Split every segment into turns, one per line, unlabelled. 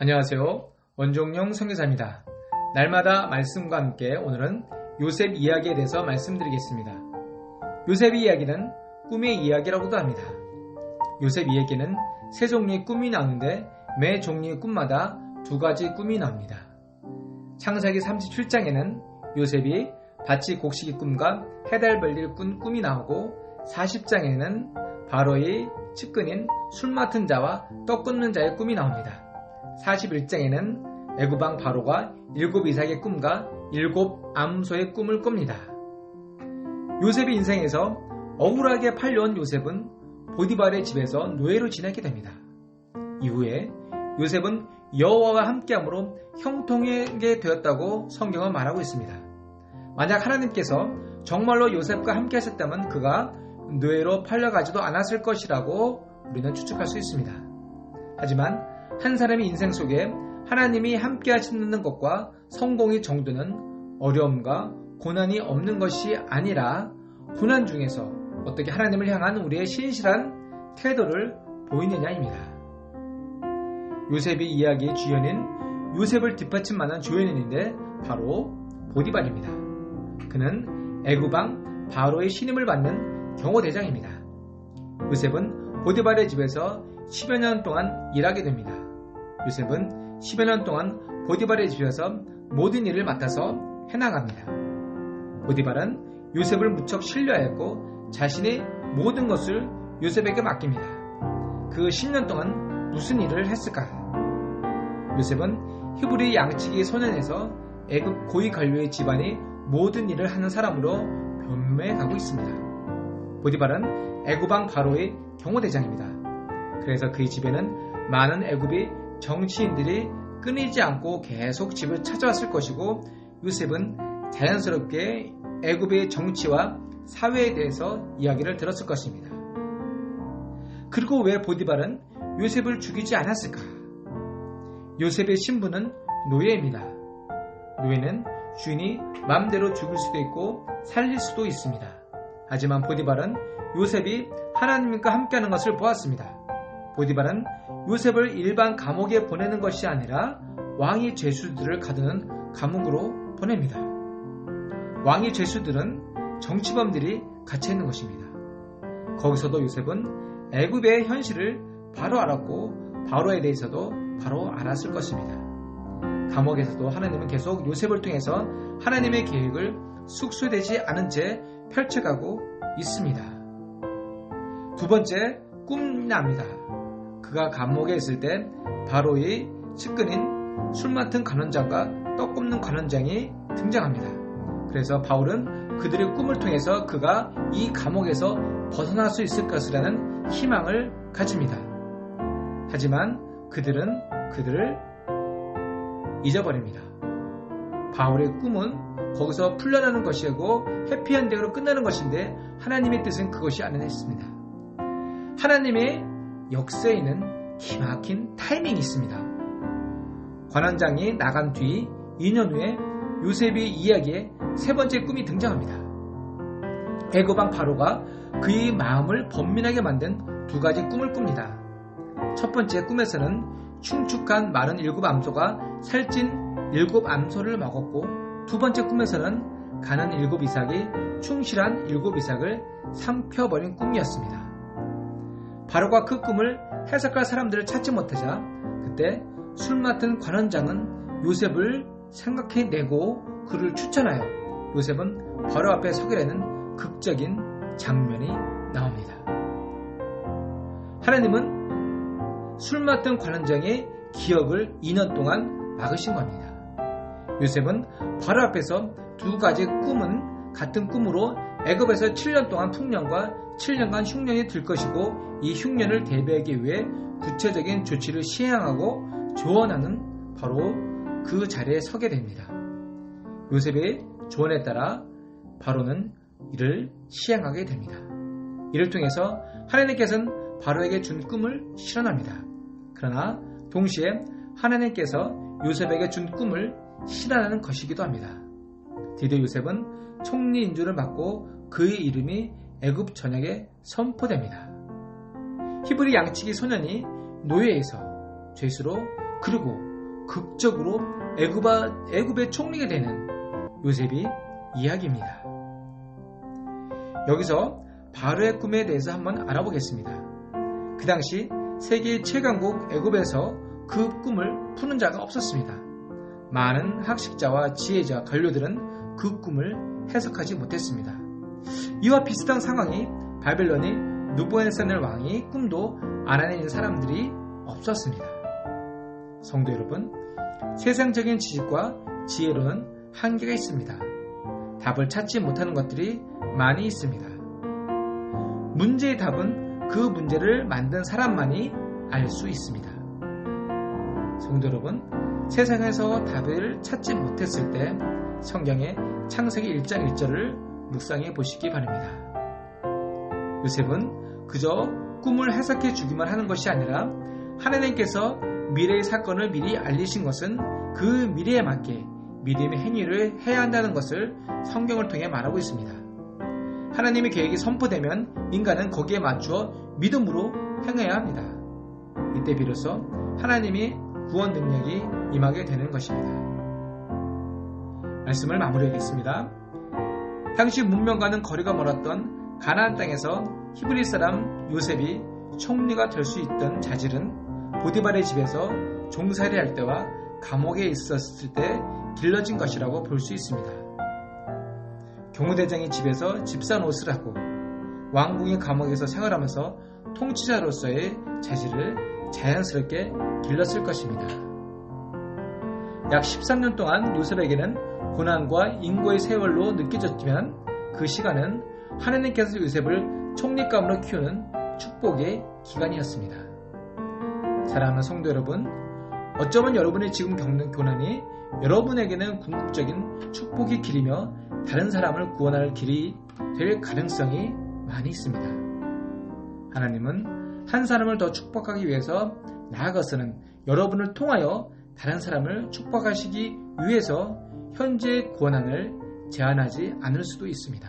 안녕하세요. 원종영 선교사입니다. 날마다 말씀과 함께 오늘은 요셉 이야기에 대해서 말씀드리겠습니다. 요셉의 이야기는 꿈의 이야기라고도 합니다. 요셉 이야기는 세 종류의 꿈이 나오는데 매 종류의 꿈마다 두 가지 꿈이 나옵니다. 창세기 37장에는 요셉이 밭이 곡식의 꿈과 해달 별일 꾼 꿈이 나오고 40장에는 바로의 측근인 술 맡은 자와 떡 굽는 자의 꿈이 나옵니다. 41장에는 애굽왕 바로가 7 이삭의 꿈과 7 암소의 꿈을 꿉니다. 요셉의 인생에서 억울하게 팔려온 요셉은 보디발의 집에서 노예로 지내게 됩니다. 이후에 요셉은 여호와와 함께함으로 형통하게 되었다고 성경은 말하고 있습니다. 만약 하나님께서 정말로 요셉과 함께 하셨다면 그가 노예로 팔려가지도 않았을 것이라고 우리는 추측할 수 있습니다. 하지만 한 사람의 인생 속에 하나님이 함께 하시는 것과 성공의 정도는 어려움과 고난이 없는 것이 아니라 고난 중에서 어떻게 하나님을 향한 우리의 신실한 태도를 보이느냐입니다. 요셉의 이야기의 주연인 요셉을 뒷받침하는 조연인인데 바로 보디발입니다. 그는 애굽왕 바로의 신임을 받는 경호대장입니다. 요셉은 보디발의 집에서 10여 년 동안 일하게 됩니다. 요셉은 10여 년 동안 보디발의 집에서 모든 일을 맡아서 해나갑니다. 보디발은 요셉을 무척 신뢰하였고 자신의 모든 것을 요셉에게 맡깁니다. 그 10년 동안 무슨 일을 했을까? 요셉은 히브리 양치기 소년에서 애굽 고위 관료의 집안의 모든 일을 하는 사람으로 변매가고 있습니다. 보디발은 애굽왕 바로의 경호대장입니다. 그래서 그의 집에는 많은 애굽의 정치인들이 끊이지 않고 계속 집을 찾아왔을 것이고 요셉은 자연스럽게 애굽의 정치와 사회에 대해서 이야기를 들었을 것입니다. 그리고 왜 보디발은 요셉을 죽이지 않았을까? 요셉의 신분은 노예입니다. 노예는 주인이 마음대로 죽일 수도 있고 살릴 수도 있습니다. 하지만 보디발은 요셉이 하나님과 함께하는 것을 보았습니다. 보디발은 요셉을 일반 감옥에 보내는 것이 아니라 왕의 죄수들을 가두는 감옥으로 보냅니다. 왕의 죄수들은 정치범들이 갇혀 있는 것입니다. 거기서도 요셉은 애굽의 현실을 바로 알았고 바로에 대해서도 바로 알았을 것입니다. 감옥에서도 하나님은 계속 요셉을 통해서 하나님의 계획을 숙소되지 않은 채 펼쳐가고 있습니다. 두 번째 꿈이 납니다. 그가 감옥에 있을 때 바로의 측근인 술 맡은 관원장과 떡 굽는 관원장이 등장합니다. 그래서 바울은 그들의 꿈을 통해서 그가 이 감옥에서 벗어날 수 있을 것이라는 희망을 가집니다. 하지만 그들은 그들을 잊어버립니다. 바울의 꿈은 거기서 풀려나는 것이고 해피엔딩으로 끝나는 것인데 하나님의 뜻은 그것이 아니었습니다. 하나님의 역사에는 기막힌 타이밍이 있습니다. 관원장이 나간 뒤 2년 후에 요셉의 이야기에 세 번째 꿈이 등장합니다. 애굽왕 바로가 그의 마음을 번민하게 만든 두 가지 꿈을 꿉니다. 첫 번째 꿈에서는 충축한 마른 7 암소가 살찐 7 암소를 먹었고 두 번째 꿈에서는 가는 7 이삭이 충실한 7 이삭을 삼켜버린 꿈이었습니다. 바로가 그 꿈을 해석할 사람들을 찾지 못하자 그때 술 맡은 관원장은 요셉을 생각해내고 그를 추천하여 요셉은 바로 앞에 서게 되는 극적인 장면이 나옵니다. 하나님은 술 맡은 관원장의 기억을 2년 동안 막으신 겁니다. 요셉은 바로 앞에서 두 가지 꿈은 같은 꿈으로 애굽에서 7년 동안 풍년과 7년간 흉년이 들 것이고 이 흉년을 대비하기 위해 구체적인 조치를 시행하고 조언하는 바로 그 자리에 서게 됩니다. 요셉의 조언에 따라 바로는 이를 시행하게 됩니다. 이를 통해서 하나님께서는 바로에게 준 꿈을 실현합니다. 그러나 동시에 하나님께서 요셉에게 준 꿈을 실현하는 것이기도 합니다. 드디어 요셉은 총리인 줄을 맡고 그의 이름이 애굽 전역에 선포됩니다. 히브리 양치기 소년이 노예에서 죄수로 그리고 극적으로 애굽의 총리가 되는 요셉이 이야기입니다. 여기서 바로의 꿈에 대해서 한번 알아보겠습니다. 그 당시 세계 최강국 애굽에서 그 꿈을 푸는 자가 없었습니다. 많은 학식자와 지혜자, 관료들은 그 꿈을 해석하지 못했습니다. 이와 비슷한 상황이 바벨론의 느부갓네살 왕이 꿈도 알아내는 사람들이 없었습니다. 성도 여러분, 세상적인 지식과 지혜로는 한계가 있습니다. 답을 찾지 못하는 것들이 많이 있습니다. 문제의 답은 그 문제를 만든 사람만이 알 수 있습니다. 성도 여러분, 세상에서 답을 찾지 못했을 때 성경의 창세기 1장 1절을 묵상해 보시기 바랍니다. 요셉은 그저 꿈을 해석해 주기만 하는 것이 아니라 하나님께서 미래의 사건을 미리 알리신 것은 그 미래에 맞게 믿음의 행위를 해야 한다는 것을 성경을 통해 말하고 있습니다. 하나님의 계획이 선포되면 인간은 거기에 맞추어 믿음으로 행해야 합니다. 이때 비로소 하나님의 구원 능력이 임하게 되는 것입니다. 말씀을 마무리하겠습니다. 당시 문명과는 거리가 멀었던 가나안 땅에서 히브리 사람 요셉이 총리가 될 수 있던 자질은 보디발의 집에서 종살이 할 때와 감옥에 있었을 때 길러진 것이라고 볼 수 있습니다. 경호대장의 집에서 집사노릇을 하고 왕궁의 감옥에서 생활하면서 통치자로서의 자질을 자연스럽게 길렀을 것입니다. 약 13년 동안 요셉에게는 고난과 인고의 세월로 느껴졌지만 그 시간은 하나님께서 요셉을 총리감으로 키우는 축복의 기간이었습니다. 사랑하는 성도 여러분, 어쩌면 여러분이 지금 겪는 고난이 여러분에게는 궁극적인 축복의 길이며 다른 사람을 구원할 길이 될 가능성이 많이 있습니다. 하나님은 한 사람을 더 축복하기 위해서 나아가서는 여러분을 통하여 다른 사람을 축복하시기 위해서 현재의 고난을 제한하지 않을 수도 있습니다.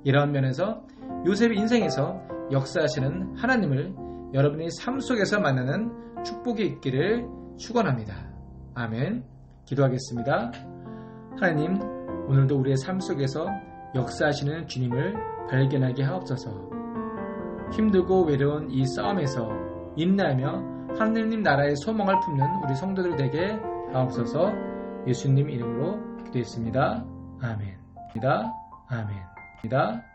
이러한 면에서 요셉의 인생에서 역사하시는 하나님을 여러분의 삶 속에서 만나는 축복이 있기를 축원합니다. 아멘. 기도하겠습니다. 하나님, 오늘도 우리의 삶 속에서 역사하시는 주님을 발견하게 하옵소서. 힘들고 외로운 이 싸움에서 인내하며 하느님 나라의 소망을 품는 우리 성도들 되게 하옵소서. 예수님 이름으로 기도했습니다. 아멘. 아멘.